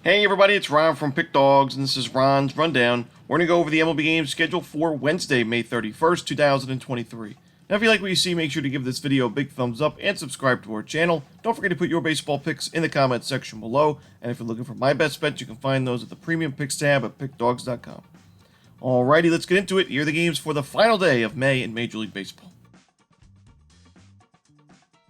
Hey everybody, it's Ron from Pick Dawgz, and this is Ron's Rundown. We're going to go over the MLB games scheduled for Wednesday, May 31st, 2023. Now if you like what you see, make sure to give this video a big thumbs up and subscribe to our channel. Don't forget to put your baseball picks in the comments section below, and if you're looking for my best bets, you can find those at the Premium Picks tab at pickdawgz.com. Alrighty, let's get into it. Here are the games for the final day of May in Major League Baseball.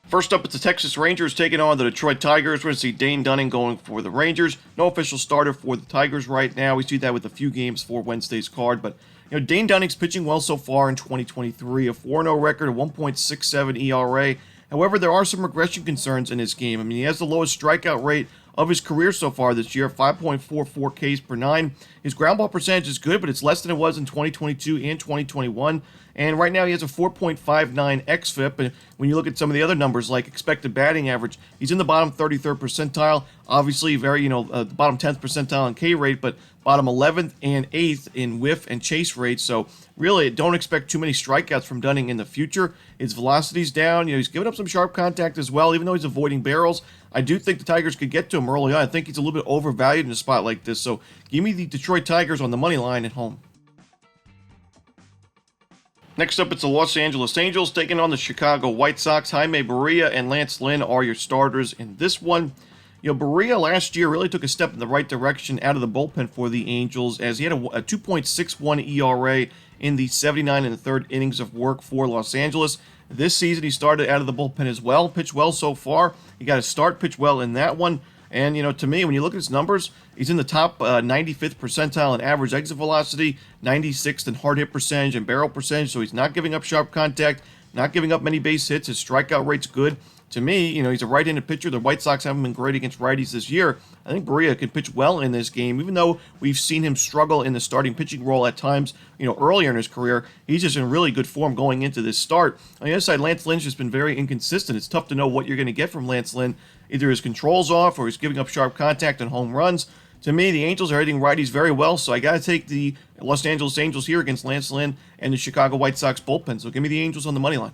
First up, it's the Texas Rangers taking on the Detroit Tigers. We're going to see Dane Dunning going for the Rangers. No official starter for the Tigers right now. We see that with a few games for Wednesday's card. But, Dane Dunning's pitching well so far in 2023. A 4-0 record, a 1.67 ERA. However, there are some regression concerns in his game. I mean, he has the lowest strikeout rate of his career so far this year, 5.44 Ks per nine. His ground ball percentage is good, but it's less than it was in 2022 and 2021. And right now he has a 4.59 xFIP. And when you look at some of the other numbers like expected batting average, he's in the bottom 33rd percentile. Obviously, very, the bottom 10th percentile in K rate, but bottom 11th and 8th in whiff and chase rate. So really, don't expect too many strikeouts from Dunning in the future. His velocity's down. He's giving up some sharp contact as well, even though he's avoiding barrels. I do think the Tigers could get to him early on. I think he's a little bit overvalued in a spot like this. So give me the Detroit Tigers on the money line at home. Next up, it's the Los Angeles Angels taking on the Chicago White Sox. Jaime Barria and Lance Lynn are your starters in this one. Barria last year really took a step in the right direction out of the bullpen for the Angels, as he had a 2.61 ERA in the 79 and the third innings of work for Los Angeles. This season, he started out of the bullpen as well, pitched well so far. He got a start, pitched well in that one. And, to me, when you look at his numbers, he's in the top 95th percentile in average exit velocity, 96th in hard hit percentage and barrel percentage, so he's not giving up sharp contact, not giving up many base hits. His strikeout rate's good. To me, he's a right-handed pitcher. The White Sox haven't been great against righties this year. I think Barria could pitch well in this game, even though we've seen him struggle in the starting pitching role at times, earlier in his career. He's just in really good form going into this start. On the other side, Lance Lynn's just been very inconsistent. It's tough to know what you're going to get from Lance Lynn. Either his control's off or he's giving up sharp contact and home runs. To me, the Angels are hitting righties very well, so I got to take the Los Angeles Angels here against Lance Lynn and the Chicago White Sox bullpen. So give me the Angels on the money line.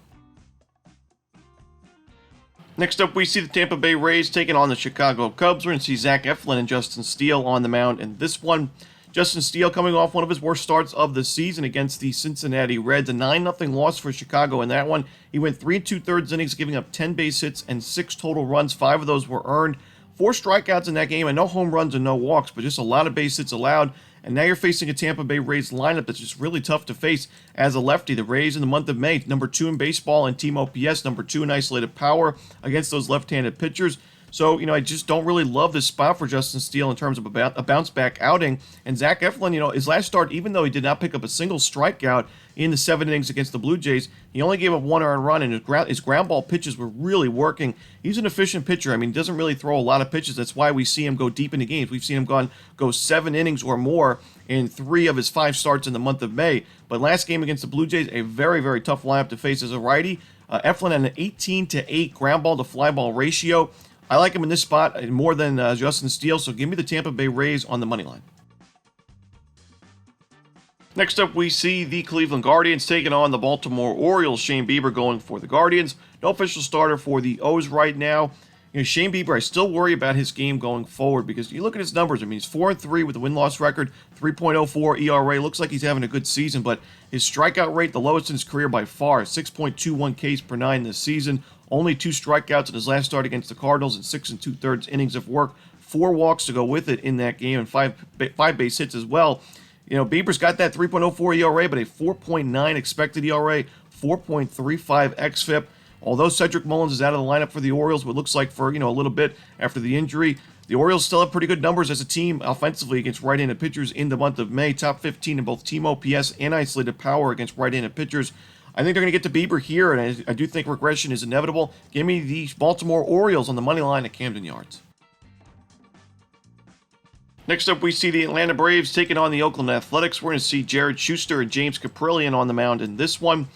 Next up, we see the Tampa Bay Rays taking on the Chicago Cubs. We're going to see Zach Eflin and Justin Steele on the mound in this one. Justin Steele coming off one of his worst starts of the season against the Cincinnati Reds. A 9-0 loss for Chicago in that one. He went 3 2/3 innings, giving up 10 base hits and 6 total runs. 5 of those were earned. 4 strikeouts in that game, and no home runs and no walks, but just a lot of base hits allowed. And now you're facing a Tampa Bay Rays lineup that's just really tough to face as a lefty. The Rays in the month of May, number 2 in baseball in team OPS, number 2 in isolated power against those left-handed pitchers. So, I just don't really love this spot for Justin Steele in terms of a bounce-back outing. And Zach Eflin, his last start, even though he did not pick up a single strikeout in the 7 innings against the Blue Jays, he only gave up 1 earned run, and his ground ball pitches were really working. He's an efficient pitcher. I mean, he doesn't really throw a lot of pitches. That's why we see him go deep into games. We've seen him go 7 innings or more in 3 of his 5 starts in the month of May. But last game against the Blue Jays, a very, very tough lineup to face as a righty. Eflin had an 18-8 ground ball to fly ball ratio. I like him in this spot more than Justin Steele, so give me the Tampa Bay Rays on the money line. Next up, we see the Cleveland Guardians taking on the Baltimore Orioles. Shane Bieber going for the Guardians. No official starter for the O's right now. Shane Bieber, I still worry about his game going forward because you look at his numbers. I mean, he's 4-3 with a win-loss record, 3.04 ERA. Looks like he's having a good season, but his strikeout rate, the lowest in his career by far, 6.21 Ks per nine this season. Only 2 strikeouts in his last start against the Cardinals in 6 2/3 innings of work. 4 walks to go with it in that game and 5 base hits as well. Bieber's got that 3.04 ERA, but a 4.9 expected ERA, 4.35 xFIP. Although Cedric Mullins is out of the lineup for the Orioles, what looks like for, a little bit after the injury, the Orioles still have pretty good numbers as a team offensively against right-handed pitchers in the month of May. Top 15 in both team OPS and isolated power against right-handed pitchers. I think they're going to get to Bieber here, and I do think regression is inevitable. Give me the Baltimore Orioles on the money line at Camden Yards. Next up, we see the Atlanta Braves taking on the Oakland Athletics. We're going to see Jared Schuster and James Caprillion on the mound in this one.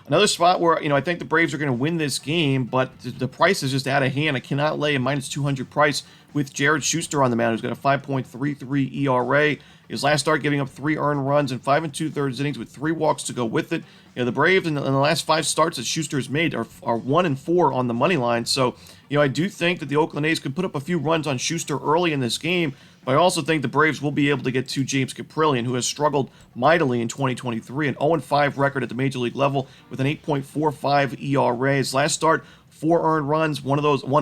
Another spot where, I think the Braves are going to win this game, but the price is just out of hand. I cannot lay a minus 200 price with Jared Schuster on the mound, who's got a 5.33 ERA. His last start giving up 3 earned runs in 5 2/3 innings with 3 walks to go with it. The Braves in the last 5 starts that Schuster has made are 1-4 on the money line. So, I do think that the Oakland A's could put up a few runs on Schuster early in this game, But I also think the Braves will be able to get to James Caprillion, who has struggled mightily in 2023, an 0-5 record at the major league level with an 8.45 ERA. His last start, 4 earned runs, one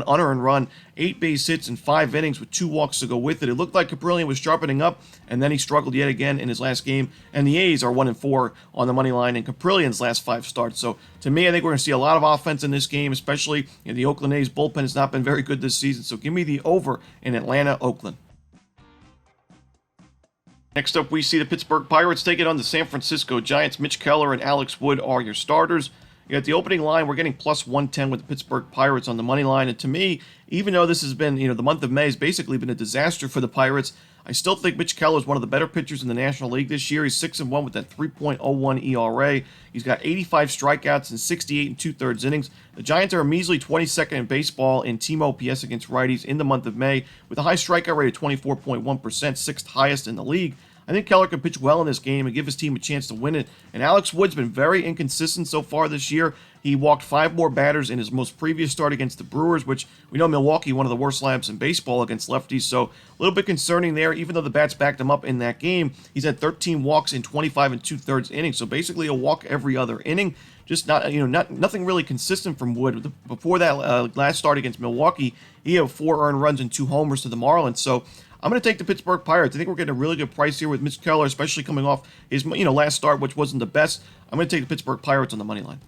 unearned run, 8 base hits in 5 innings with 2 walks to go with it. It looked like Caprillion was sharpening up, and then he struggled yet again in his last game. And the A's are 1-4 on the money line in Caprillion's last 5 starts. So to me, I think we're going to see a lot of offense in this game, especially the Oakland A's bullpen has not been very good this season. So give me the over in Atlanta, Oakland. Next up, we see the Pittsburgh Pirates taking on the San Francisco Giants. Mitch Keller and Alex Wood are your starters. You got the opening line, we're getting plus 110 with the Pittsburgh Pirates on the money line. And to me, even though this has been, the month of May has basically been a disaster for the Pirates, I still think Mitch Keller is one of the better pitchers in the National League this year. He's 6-1 with that 3.01 ERA. He's got 85 strikeouts and 68 2/3 innings. The Giants are a measly 22nd in baseball in team OPS against righties in the month of May with a high strikeout rate of 24.1%, sixth highest in the league. I think Keller can pitch well in this game and give his team a chance to win it. And Alex Wood's been very inconsistent so far this year. He walked 5 more batters in his most previous start against the Brewers, which we know Milwaukee, one of the worst lineups in baseball against lefties. So a little bit concerning there, even though the bats backed him up in that game. He's had 13 walks in 25 2/3 innings, so basically a walk every other inning. Just nothing really consistent from Wood. Before that last start against Milwaukee, he had 4 earned runs and 2 homers to the Marlins. So I'm going to take the Pittsburgh Pirates. I think we're getting a really good price here with Mitch Keller, especially coming off his last start, which wasn't the best. I'm going to take the Pittsburgh Pirates on the money line.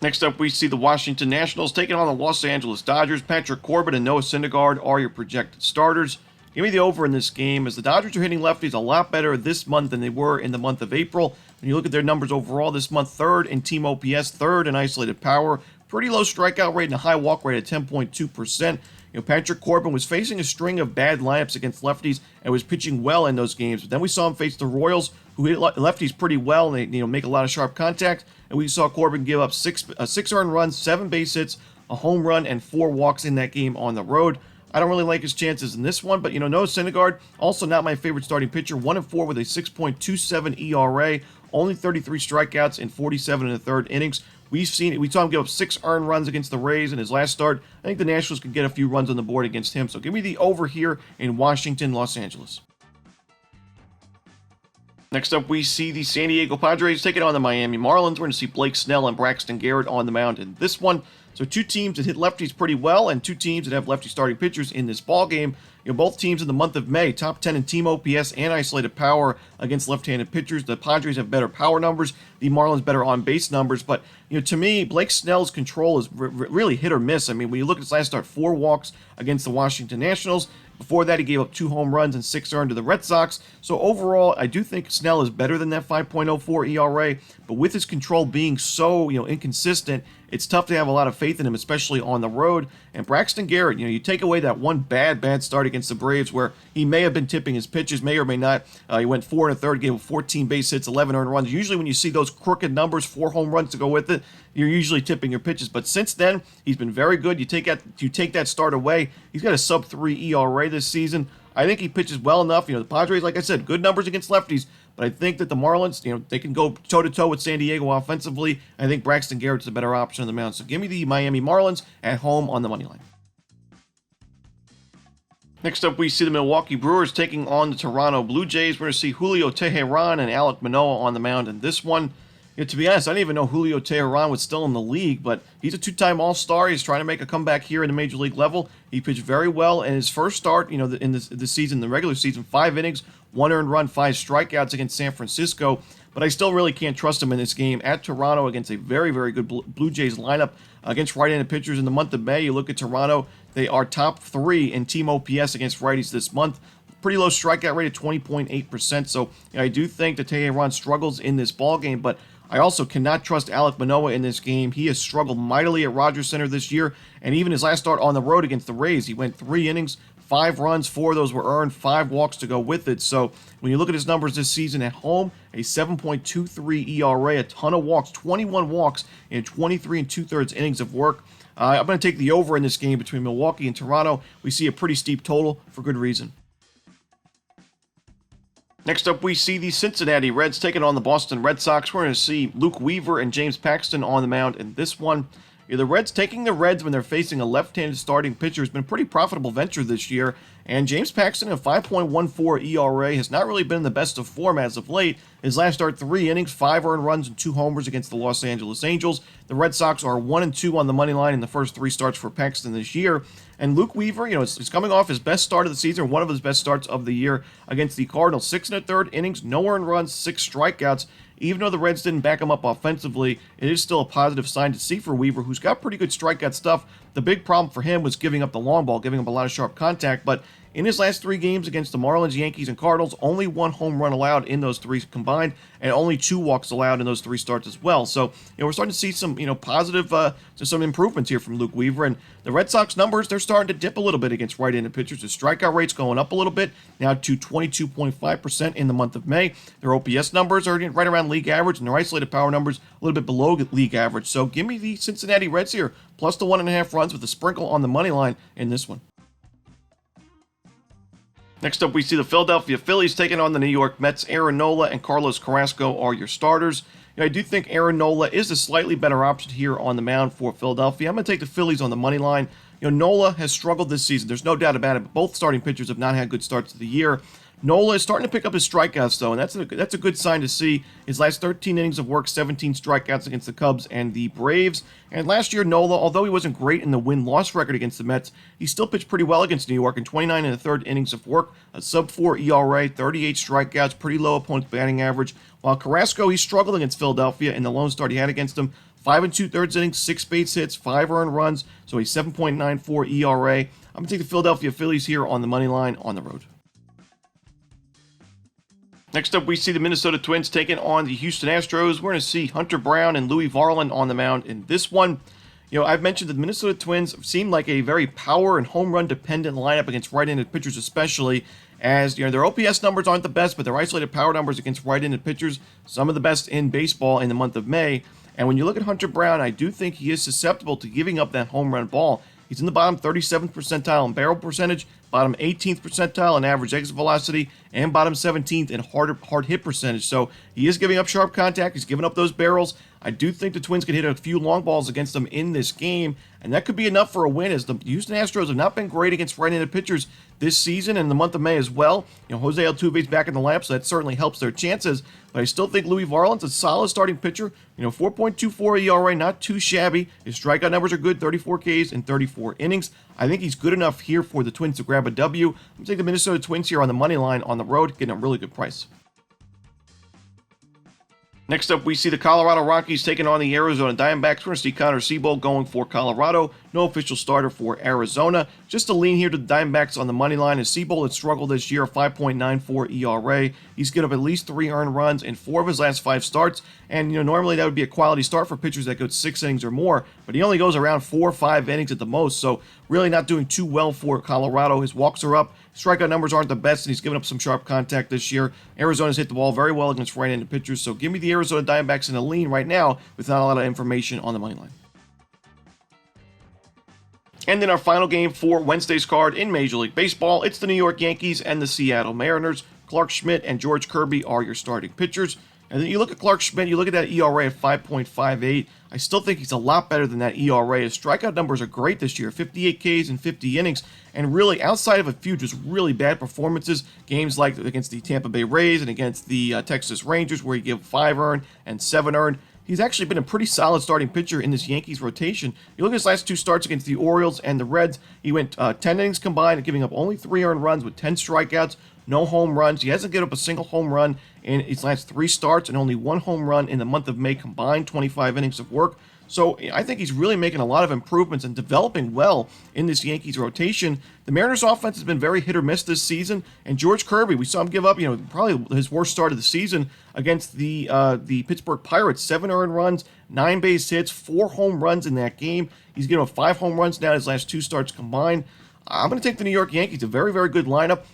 Next up, we see the Washington Nationals taking on the Los Angeles Dodgers. Patrick Corbin and Noah Syndergaard are your projected starters. Give me the over in this game, as the Dodgers are hitting lefties a lot better this month than they were in the month of April. When you look at their numbers overall this month, 3rd in team OPS, 3rd in isolated power, pretty low strikeout rate and a high walk rate at 10.2%. Patrick Corbin was facing a string of bad lineups against lefties and was pitching well in those games. But then we saw him face the Royals, who hit lefties pretty well, and they make a lot of sharp contact. And we saw Corbin give up 6 earned runs, 7 base hits, a home run, and 4 walks in that game on the road. I don't really like his chances in this one, but Noah Syndergaard, also not my favorite starting pitcher, 1-4 with a 6.27 ERA, only 33 strikeouts in 47 1/3 innings. We saw him give up 6 earned runs against the Rays in his last start. I think the Nationals could get a few runs on the board against him. So give me the over here in Washington, Los Angeles. Next up, we see the San Diego Padres taking on the Miami Marlins. We're going to see Blake Snell and Braxton Garrett on the mound in this one. So 2 teams that hit lefties pretty well and 2 teams that have lefty starting pitchers in this ball game. Both teams in the month of May, top 10 in team OPS and isolated power against left-handed pitchers. The Padres have better power numbers. The Marlins better on-base numbers. But, to me, Blake Snell's control is really hit or miss. I mean, when you look at his last start, 4 walks against the Washington Nationals. Before that, he gave up 2 home runs and 6 earned to the Red Sox. So overall, I do think Snell is better than that 5.04 ERA. But with his control being so, inconsistent, it's tough to have a lot of faith in him, especially on the road. And Braxton Garrett, you take away that one bad start against the Braves where he may have been tipping his pitches, may or may not. He went 4 1/3, gave 14 base hits, 11 earned runs. Usually when you see those crooked numbers, 4 home runs to go with it, you're usually tipping your pitches. But since then, he's been very good. You take that start away, he's got a sub-3 ERA this season. I think he pitches well enough. The Padres, like I said, good numbers against lefties. But I think that the Marlins, they can go toe-to-toe with San Diego offensively. I think Braxton Garrett's a better option on the mound. So give me the Miami Marlins at home on the money line. Next up, we see the Milwaukee Brewers taking on the Toronto Blue Jays. We're going to see Julio Teheran and Alek Manoah on the mound in this one. To be honest, I didn't even know Julio Teheran was still in the league, but he's a 2-time All-Star. He's trying to make a comeback here in the Major League level. He pitched very well in his first start, in this season, the regular season, 5 innings, 1 earned run, 5 strikeouts against San Francisco. But I still really can't trust him in this game at Toronto against a very, very good Blue Jays lineup against right-handed pitchers in the month of May. You look at Toronto, they are top 3 in team OPS against righties this month. Pretty low strikeout rate of 20.8%. So I do think that Teheran struggles in this ballgame, but I also cannot trust Alek Manoah in this game. He has struggled mightily at Rogers Center this year, and even his last start on the road against the Rays, he went 3 innings, 5 runs, 4 of those were earned, 5 walks to go with it. So when you look at his numbers this season at home, a 7.23 ERA, a ton of walks, 21 walks in 23 2/3 innings of work. I'm going to take the over in this game between Milwaukee and Toronto. We see a pretty steep total for good reason. Next up, we see the Cincinnati Reds taking on the Boston Red Sox. We're going to see Luke Weaver and James Paxton on the mound in this one. The Reds taking the Reds when they're facing a left-handed starting pitcher has been a pretty profitable venture this year, and James Paxton, a 5.14 ERA, has not really been in the best of form as of late. His last start, 3 innings, 5 earned runs, and 2 homers against the Los Angeles Angels. The Red Sox are 1-2 on the money line in the first 3 starts for Paxton this year. And Luke Weaver, he's coming off his best start of the season, one of his best starts of the year against the Cardinals. 6 1/3 innings, no earned runs, 6 strikeouts. Even though the Reds didn't back him up offensively, it is still a positive sign to see for Weaver, who's got pretty good strikeout stuff. The big problem for him was giving up the long ball, giving up a lot of sharp contact, but in his last 3 games against the Marlins, Yankees, and Cardinals, only 1 home run allowed in those 3 combined, and only 2 walks allowed in those 3 starts as well. So, we're starting to see some, positive, some improvements here from Luke Weaver. And the Red Sox numbers, they're starting to dip a little bit against right-handed pitchers. The strikeout rate's going up a little bit, now to 22.5% in the month of May. Their OPS numbers are right around league average, and their isolated power numbers a little bit below league average. So, give me the Cincinnati Reds here, plus the 1.5 runs with a sprinkle on the money line in this one. Next up, we see the Philadelphia Phillies taking on the New York Mets. Aaron Nola and Carlos Carrasco are your starters. I do think Aaron Nola is a slightly better option here on the mound for Philadelphia. I'm going to take the Phillies on the money line. Nola has struggled this season. There's no doubt about it. But both starting pitchers have not had good starts to the year. Nola is starting to pick up his strikeouts, though, and that's a good sign to see. His last 13 innings of work, 17 strikeouts against the Cubs and the Braves. And last year, Nola, although he wasn't great in the win-loss record against the Mets, he still pitched pretty well against New York in 29 1/3 innings of work, a sub-4 ERA, 38 strikeouts, pretty low opponent's batting average. While Carrasco, he struggled against Philadelphia in the lone start he had against them. 5 2/3 innings, 6 base hits, 5 earned runs, so a 7.94 ERA. I'm going to take the Philadelphia Phillies here on the money line on the road. Next up, we see the Minnesota Twins taking on the Houston Astros. We're going to see Hunter Brown and Louis Varland on the mound in this one. I've mentioned that the Minnesota Twins seem like a very power and home run dependent lineup against right-handed pitchers, especially as their OPS numbers aren't the best, but their isolated power numbers against right-handed pitchers, some of the best in baseball in the month of May. And when you look at Hunter Brown, I do think he is susceptible to giving up that home run ball. He's in the bottom 37th percentile in barrel percentage, bottom 18th percentile in average exit velocity, and bottom 17th in hard hit percentage. So he is giving up sharp contact. He's giving up those barrels. I do think the Twins can hit a few long balls against them in this game, and that could be enough for a win, as the Houston Astros have not been great against right-handed pitchers this season and in the month of May as well. Jose Altuve's back in the lineup, so that certainly helps their chances. But I still think Louis Varland's a solid starting pitcher. 4.24 ERA, not too shabby. His strikeout numbers are good, 34 Ks in 34 innings. I think he's good enough here for the Twins to grab a W. I'm going to take the Minnesota Twins here on the money line on the road, getting a really good price. Next up, we see the Colorado Rockies taking on the Arizona Diamondbacks. We're going to see Connor Seabold going for Colorado. No official starter for Arizona. Just a lean here to the Diamondbacks on the money line, as Seabold has struggled this year, 5.94 ERA. He's given up at least 3 earned runs in 4 of his last 5 starts. And, normally that would be a quality start for pitchers that go 6 innings or more, but he only goes around 4 or 5 innings at the most, so really not doing too well for Colorado. His walks are up. Strikeout numbers aren't the best, and he's given up some sharp contact this year. Arizona's hit the ball very well against right-handed pitchers, so give me the Arizona Diamondbacks in a lean right now with not a lot of information on the money line. And then our final game for Wednesday's card in Major League Baseball, it's the New York Yankees and the Seattle Mariners. Clark Schmidt and George Kirby are your starting pitchers. And then you look at Clark Schmidt, you look at that ERA of 5.58. I still think he's a lot better than that ERA. His strikeout numbers are great this year, 58 Ks in 50 innings. And really, outside of a few just really bad performances, games like against the Tampa Bay Rays and against the Texas Rangers, where he gave 5 earned and 7 earned, he's actually been a pretty solid starting pitcher in this Yankees rotation. You look at his last 2 starts against the Orioles and the Reds, he went 10 innings combined, giving up only 3 earned runs with 10 strikeouts, no home runs. He hasn't given up a single home run in his last 3 starts and only 1 home run in the month of May combined, 25 innings of work. So I think he's really making a lot of improvements and developing well in this Yankees rotation. The Mariners offense has been very hit or miss this season, and George Kirby, we saw him give up, probably his worst start of the season against the Pittsburgh Pirates. 7 earned runs, 9 base hits, 4 home runs in that game. He's given up 5 home runs now in his last 2 starts combined. I'm going to take the New York Yankees, a very, very good lineup,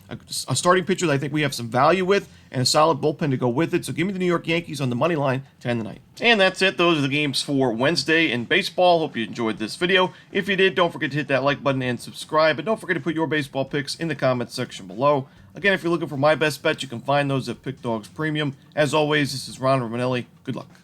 a starting pitcher that I think we have some value with, and a solid bullpen to go with it. So give me the New York Yankees on the money line to end the night. And that's it. Those are the games for Wednesday in baseball. Hope you enjoyed this video. If you did, don't forget to hit that like button and subscribe. And don't forget to put your baseball picks in the comments section below. Again, if you're looking for my best bets, you can find those at Pick Dawgz Premium. As always, this is Ron Romanelli. Good luck.